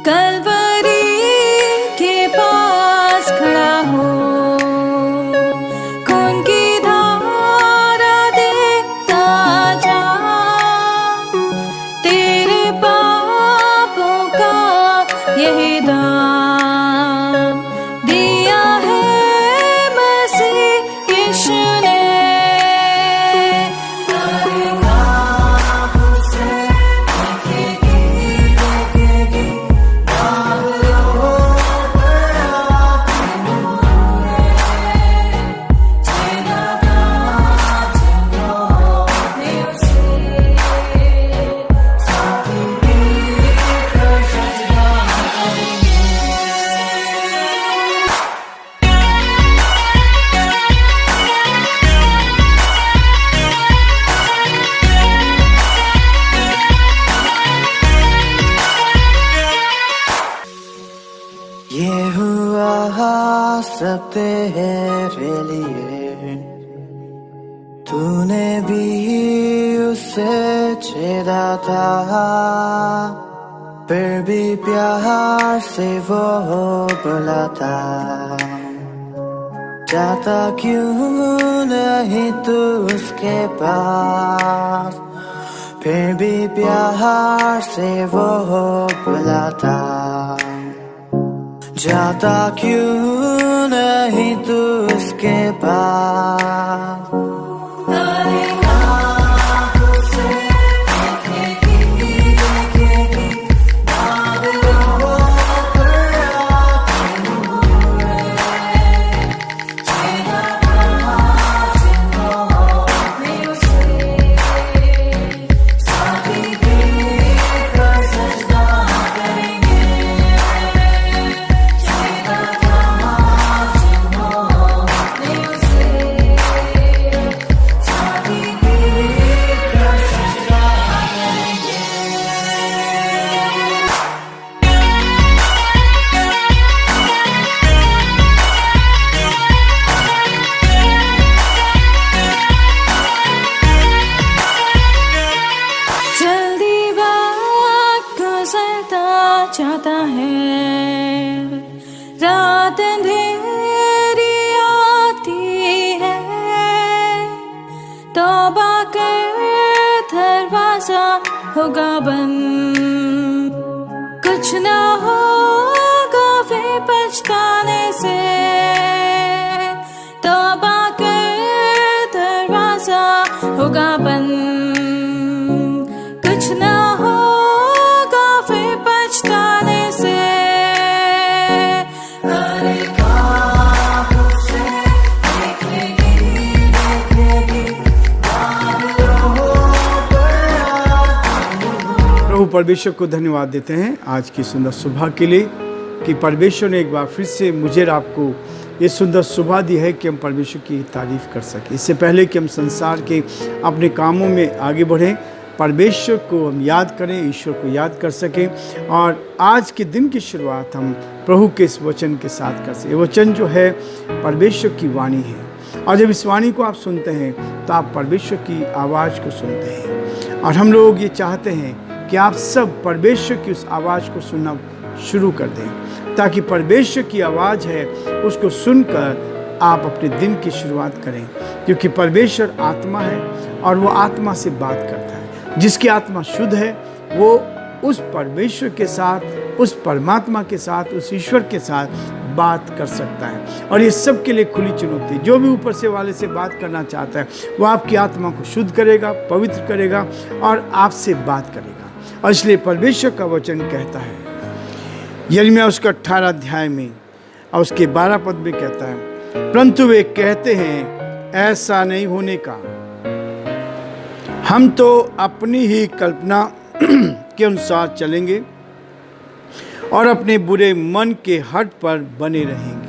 कलवरी के पास खड़ा हो, खून की धारा देखता जा, तेरे पापों का यही दाम दिया है मसीह यीशु ने। ये हुआ सब तेरे लिए, तूने भी उसे छेड़ा था, फिर भी प्यार से वो बुलाता, जाता क्यों नहीं तू उसके पास, फिर भी प्यार से वो बुलाता, जाता क्यों नहीं तू उसके पास। चाहता है, रात अंधेरी आती है, तौबा कर दरवाजा होगा बंद, कुछ ना होगा वे पछताने से, तौबा कर दरवाजा होगा बंद, कुछ ना परमेश्वर को धन्यवाद देते हैं आज की सुंदर सुबह के लिए कि परमेश्वर ने एक बार फिर से मुझे और आपको ये सुंदर सुबह दी है कि हम परमेश्वर की तारीफ कर सकें। इससे पहले कि हम संसार के अपने कामों में आगे बढ़ें, परमेश्वर को हम याद करें, ईश्वर को याद कर सकें और आज के दिन की शुरुआत हम प्रभु के इस वचन के साथ कर सकें। वचन जो है परमेश्वर की वाणी है और जब इस वाणी को आप सुनते हैं तो आप परमेश्वर की आवाज़ को सुनते हैं और हम लोग ये चाहते हैं कि आप सब परमेश्वर की उस आवाज़ को सुनना शुरू कर दें ताकि परमेश्वर की आवाज़ है उसको सुनकर आप अपने दिन की शुरुआत करें, क्योंकि परमेश्वर आत्मा है और वो आत्मा से बात करता है। जिसकी आत्मा शुद्ध है वो उस परमेश्वर के साथ, उस परमात्मा के साथ, उस ईश्वर के साथ बात कर सकता है और ये सब के लिए खुली चुनौती। जो भी ऊपर से वाले से बात करना चाहता है वो आपकी आत्मा को शुद्ध करेगा, पवित्र करेगा और आपसे बात करेगा। और इसलिए परमेश्वर का वचन कहता है, यिर्मयाह उसका 18 अध्याय में और उसके 12 पद में कहता है, परंतु वे कहते हैं ऐसा नहीं होने का, हम तो अपनी ही कल्पना के अनुसार चलेंगे और अपने बुरे मन के हट पर बने रहेंगे।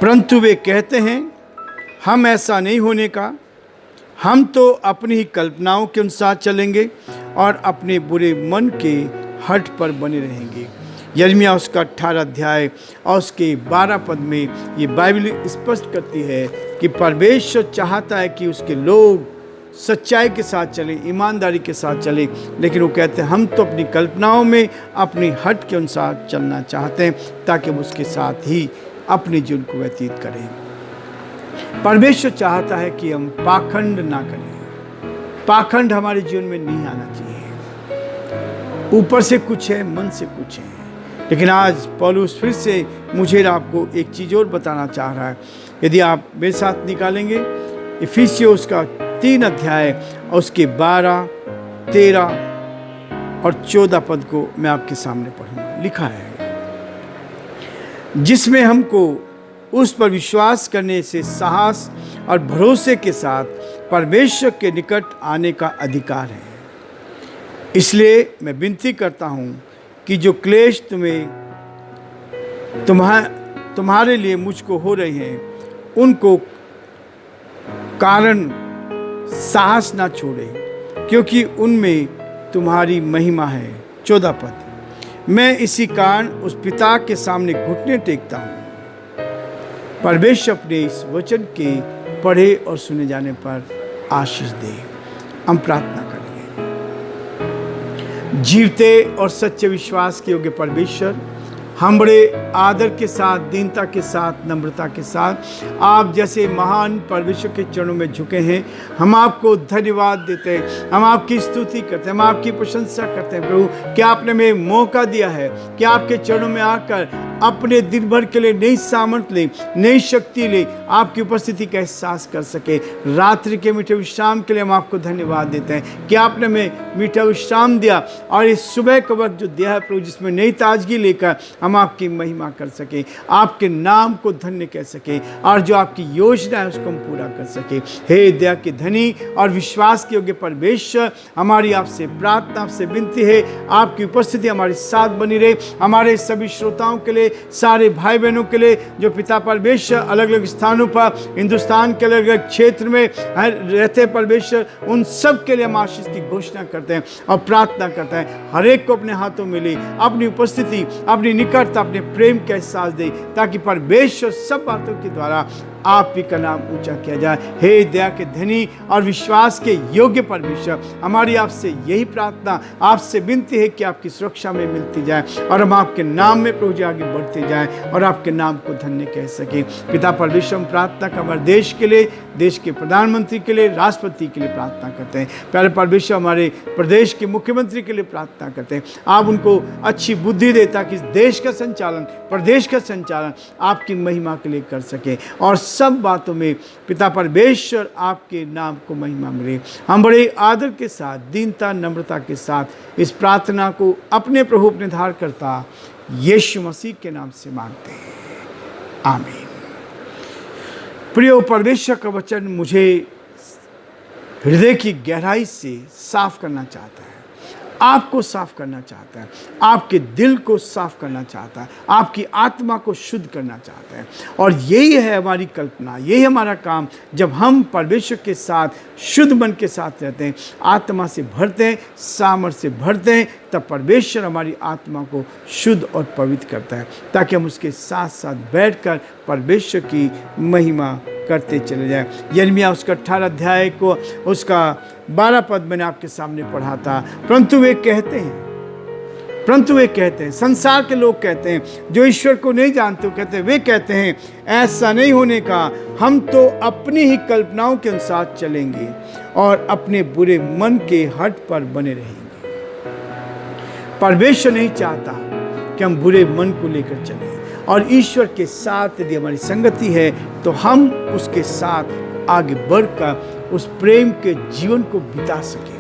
परंतु वे कहते हैं हम ऐसा नहीं होने का, हम तो अपनी ही कल्पनाओं के अनुसार चलेंगे और अपने बुरे मन के हट पर बने रहेंगे। यिर्मयाह उसका 18 अध्याय और उसके 12 पद में ये बाइबल स्पष्ट करती है कि परमेश्वर चाहता है कि उसके लोग सच्चाई के साथ चलें, ईमानदारी के साथ चलें, लेकिन वो कहते हैं हम तो अपनी कल्पनाओं में अपनी हट के अनुसार चलना चाहते हैं ताकि हम उसके साथ ही अपने जीवन को व्यतीत करें। परमेश्वर चाहता है कि हम पाखंड ना करें। पाखंड हमारे जीवन में नहीं आना चाहिए। ऊपर से कुछ है, मन से कुछ है। लेकिन आज पौलुस फिर से मुझे आपको एक चीज़ और बताना चाह रहा है। यदि आप मेरे साथ निकालेंगे इफिसियों उसका 3 अध्याय और उसके 12, 13 और 14 पद को मैं आपके सामने पढ़ूंगा। लिखा है, जिसमें हमको उस पर विश्वास करने से साहस और भरोसे के साथ परमेश्वर के निकट आने का अधिकार है। इसलिए मैं विनती करता हूँ कि जो क्लेश तुम्हारे लिए मुझको हो रहे हैं, उनको कारण साहस ना छोड़े, क्योंकि उनमें तुम्हारी महिमा है। 14 पद, मैं इसी कारण उस पिता के सामने घुटने टेकता हूँ। परमेश्वर अपने इस वचन के पढ़े और सुने जाने पर आशीष दे। हम प्रार्थना करेंगे। जीवते और सच्चे विश्वास के योग्य परमेश्वर, हम बड़े आदर के साथ, दीनता के साथ, नम्रता के साथ आप जैसे महान परमेश्वर के चरणों में झुके हैं। हम आपको धन्यवाद देते हैं, हम आपकी स्तुति करते हैं, हम आपकी प्रशंसा करते हैं। प्रभु, क्या आपने हमें मौका दिया है कि आपके चरणों में आकर अपने दिन भर के लिए नई सामर्थ ले, नई शक्ति ले, आपकी उपस्थिति का एहसास कर सके। रात्रि के मीठे विश्राम के लिए हम आपको धन्यवाद देते हैं कि आपने हमें मीठा विश्राम दिया और इस सुबह का वक्त जो दिया है प्रभु, जिसमें नई ताजगी लेकर हम आपकी महिमा कर सके, आपके नाम को धन्य कह सके और जो आपकी योजना है उसको हम पूरा कर सके। हे दया के धनी और विश्वास के योग्य परमेश्वर, हमारी आपसे प्रार्थना, आपसे विनती है, आपकी उपस्थिति हमारे साथ बनी रहे। हमारे सभी श्रोताओं के लिए, सारे भाई बहनों के लिए जो पिता परमेश्वर अलग अलग स्थानों पर हिंदुस्तान के अलग अलग क्षेत्र में रहते हैं परमेश्वर, उन सब के लिए हम आशीष की घोषणा करते हैं और प्रार्थना करते हैं। हर एक को अपने हाथों में ले, अपनी उपस्थिति, अपनी निकटता, अपने प्रेम का एहसास दे, ताकि परमेश्वर सब बातों के द्वारा आप ही का नाम ऊंचा किया जाए। हे दया के धनी और विश्वास के योग्य परमेश्वर, हमारी आपसे यही प्रार्थना, आपसे विनती है कि आपकी सुरक्षा में मिलती जाए और हम आपके नाम में प्रभु जी आगे बढ़ते जाएं और आपके नाम को धन्य कह सके। पिता परमेश्वर, हम प्रार्थना का हमारे देश के लिए, देश के प्रधानमंत्री के लिए, राष्ट्रपति के लिए प्रार्थना करते हैं। प्यारे परमेश्वर, हमारे प्रदेश के मुख्यमंत्री के लिए प्रार्थना करते हैं। आप उनको अच्छी बुद्धि दे ताकि देश का संचालन, प्रदेश का संचालन आपकी महिमा के लिए कर सके और सब बातों में पिता परमेश्वर आपके नाम को महिमा मिले। हम बड़े आदर के साथ, दीनता, नम्रता के साथ इस प्रार्थना को अपने प्रभु, अपने धारकर्ता यीशु मसीह के नाम से मांगते हैं, आमीन। प्रिय, परमेश्वर का वचन मुझे हृदय की गहराई से साफ करना चाहता है, आपको साफ करना चाहता है, आपके दिल को साफ करना चाहता है, आपकी आत्मा को शुद्ध करना चाहता है। और यही है हमारी कल्पना, यही हमारा काम। जब हम परमेश्वर के साथ शुद्ध मन के साथ रहते हैं, आत्मा से भरते हैं, सामर्थ से भरते हैं, तब परमेश्वर हमारी आत्मा को शुद्ध और पवित्र करता है, ताकि हम उसके साथ साथ बैठकर परमेश्वर की महिमा करते चले जाएं। यिर्मयाह उसका 18 अध्याय को उसका 12 पद मैंने आपके सामने पढ़ा था। परंतु वे कहते हैं, संसार के लोग कहते हैं, जो ईश्वर को नहीं जानते, वे कहते हैं ऐसा नहीं होने का, हम तो अपनी ही कल्पनाओं के अनुसार चलेंगे और अपने बुरे मन के हट पर बने रहेंगे। परमेश्वर नहीं चाहता कि हम बुरे मन को लेकर चलें, और ईश्वर के साथ यदि हमारी संगति है तो हम उसके साथ आगे बढ़कर उस प्रेम के जीवन को बिता सकें।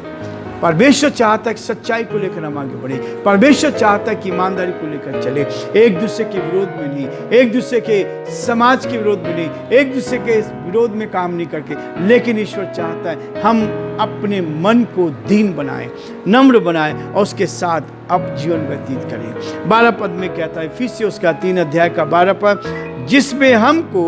परमेश्वर चाहता है कि सच्चाई को लेकर हम आगे बढ़े। परमेश्वर चाहता है कि ईमानदारी को लेकर चले, एक दूसरे के विरोध में नहीं, एक दूसरे के समाज के विरोध में नहीं, एक दूसरे के विरोध में काम नहीं करके, लेकिन ईश्वर चाहता है हम अपने मन को दीन बनाएं, नम्र बनाएं और उसके साथ अब जीवन व्यतीत करें। 12 पद में कहता है, इफिसियों उसका 3 अध्याय का 12 पद, जिसमें हमको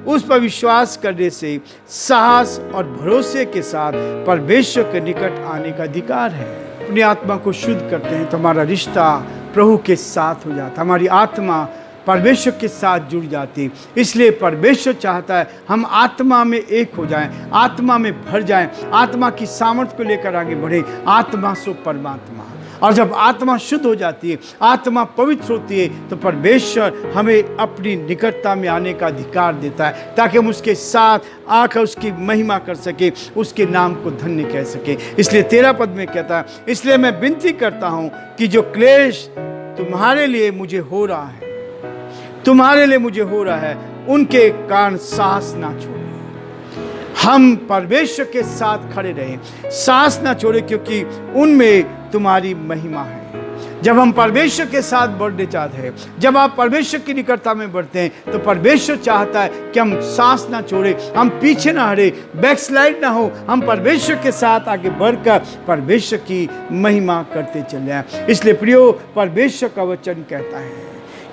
उस पर विश्वास करने से साहस और भरोसे के साथ परमेश्वर के निकट आने का अधिकार है। अपनी आत्मा को शुद्ध करते हैं तो हमारा रिश्ता प्रभु के साथ हो जाता है। हमारी आत्मा परमेश्वर के साथ जुड़ जाते हैं। इसलिए परमेश्वर चाहता है हम आत्मा में एक हो जाएं, आत्मा में भर जाएं, आत्मा की सामर्थ्य को लेकर आगे बढ़े। आत्मा सो परमात्मा। और जब आत्मा शुद्ध हो जाती है, आत्मा पवित्र होती है, तो परमेश्वर हमें अपनी निकटता में आने का अधिकार देता है, ताकि हम उसके साथ आकर उसकी महिमा कर सके, उसके नाम को धन्य कह सके। इसलिए 13 पद में कहता है, इसलिए मैं विनती करता हूं कि जो क्लेश तुम्हारे लिए मुझे हो रहा है, तुम्हारे लिए मुझे हो रहा है, उनके कारण सांस ना छोड़े। हम परमेश्वर के साथ खड़े रहें, सांस ना छोड़े, क्योंकि उनमें तुम्हारी महिमा है। जब हम परमेश्वर के साथ बढ़ने चाहते हैं, जब आप परमेश्वर की निकटता में बढ़ते हैं, तो परमेश्वर चाहता है कि हम सांस ना छोड़े, हम पीछे ना हटे, बैकस्लाइड ना हो, हम परमेश्वर के साथ आगे बढ़कर परमेश्वर की महिमा करते चले जाएं। इसलिए प्रियो, परमेश्वर का वचन कहता है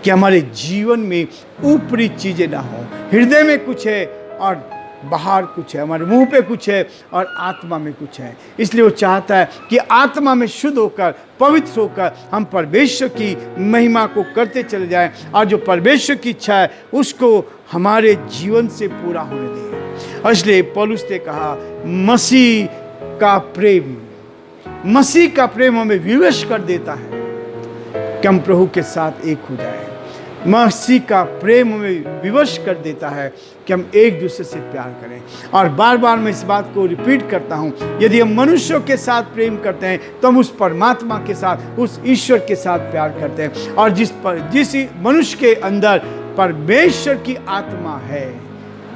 कि हमारे जीवन में ऊपरी चीजें ना हो, हृदय में कुछ है और बाहर कुछ है, हमारे मुंह पे कुछ है और आत्मा में कुछ है। इसलिए वो चाहता है कि आत्मा में शुद्ध होकर, पवित्र होकर हम परमेश्वर की महिमा को करते चले जाएं, और जो परमेश्वर की इच्छा है उसको हमारे जीवन से पूरा होने दें। और इसलिए पौलुस ने कहा, मसीह का प्रेम हमें विवश कर देता है कि हम प्रभु के साथ एक हो जाएं। मसीह का प्रेम हमें विवश कर देता है कि हम एक दूसरे से प्यार करें। और बार बार मैं इस बात को रिपीट करता हूँ, यदि हम मनुष्यों के साथ प्रेम करते हैं तो हम उस परमात्मा के साथ, उस ईश्वर के साथ प्यार करते हैं। और जिस मनुष्य के अंदर परमेश्वर की आत्मा है,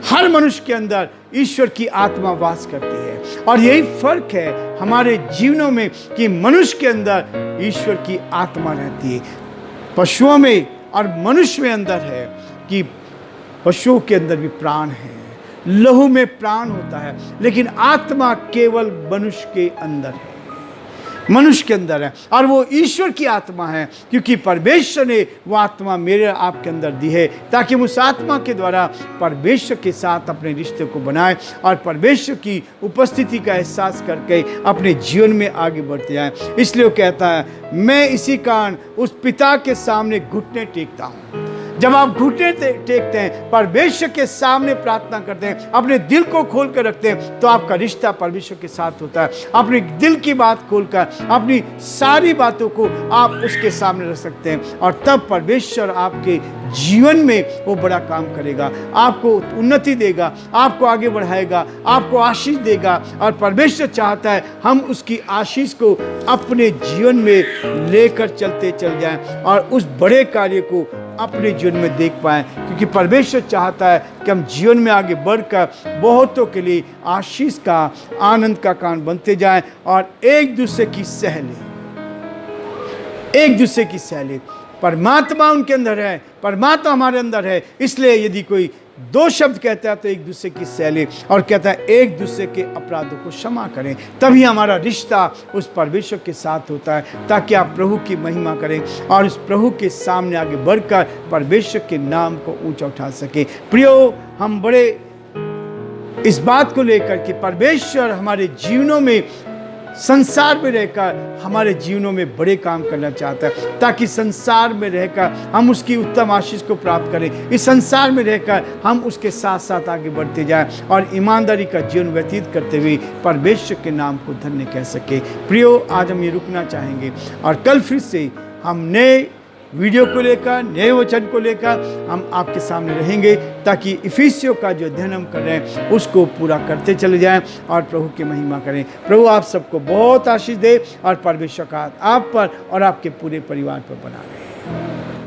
हर मनुष्य के अंदर ईश्वर की आत्मा वास करती है। और यही फर्क है हमारे जीवनों में कि मनुष्य के अंदर ईश्वर की आत्मा रहती है, पशुओं में और मनुष्य में अंदर है कि पशुओं के अंदर भी प्राण है, लहू में प्राण होता है, लेकिन आत्मा केवल मनुष्य के अंदर है, मनुष्य के अंदर है। और वो ईश्वर की आत्मा है, क्योंकि परमेश्वर ने वो आत्मा मेरे आपके अंदर दी है, ताकि हम उस आत्मा के द्वारा परमेश्वर के साथ अपने रिश्ते को बनाएं और परमेश्वर की उपस्थिति का एहसास करके अपने जीवन में आगे बढ़ते जाएं। इसलिए वो कहता है, मैं इसी कारण उस पिता के सामने घुटने टेकता हूँ। जब आप घुटने टेकते हैं, परमेश्वर के सामने प्रार्थना करते हैं, अपने दिल को खोल कर रखते हैं, तो आपका रिश्ता परमेश्वर के साथ होता है। अपने दिल की बात खोलकर, अपनी सारी बातों को आप उसके सामने रख सकते हैं, और तब परमेश्वर आपके जीवन में वो बड़ा काम करेगा, आपको उन्नति देगा, आपको आगे बढ़ाएगा, आपको आशीष देगा। और परमेश्वर चाहता है हम उसकी आशीष को अपने जीवन में लेकर चलते चल जाएं और उस बड़े कार्य को अपने जीवन में देख पाएं, क्योंकि परमेश्वर चाहता है कि हम जीवन में आगे बढ़कर बहुतों के लिए आशीष का, आनंद का कारण बनते जाएं और एक दूसरे की सहेली। परमात्मा उनके अंदर है, परमात्मा हमारे अंदर है। इसलिए यदि कोई दो शब्द कहता है तो एक दूसरे की सहेली, और कहता है एक दूसरे के अपराधों को क्षमा करें, तभी हमारा रिश्ता उस परमेश्वर के साथ होता है, ताकि आप प्रभु की महिमा करें और उस प्रभु के सामने आगे बढ़कर परमेश्वर के नाम को ऊंचा उठा सके। प्रियो, हम बड़े इस बात को लेकर कि परमेश्वर हमारे जीवनों में, संसार में रहकर हमारे जीवनों में बड़े काम करना चाहता है, ताकि संसार में रहकर हम उसकी उत्तम आशीष को प्राप्त करें। इस संसार में रहकर हम उसके साथ साथ आगे बढ़ते जाएं और ईमानदारी का जीवन व्यतीत करते हुए परमेश्वर के नाम को धन्य कह सके। प्रियो, आज हम ये रुकना चाहेंगे और कल फिर से हम नए वीडियो को लेकर, नए वचन को लेकर हम आपके सामने रहेंगे, ताकि इफिसियों का जो अध्ययन हम कर रहे हैं उसको पूरा करते चले जाएं और प्रभु की महिमा करें। प्रभु आप सबको बहुत आशीष दे और परमेश्वर का हाथ आप पर और आपके पूरे परिवार पर बना रहे।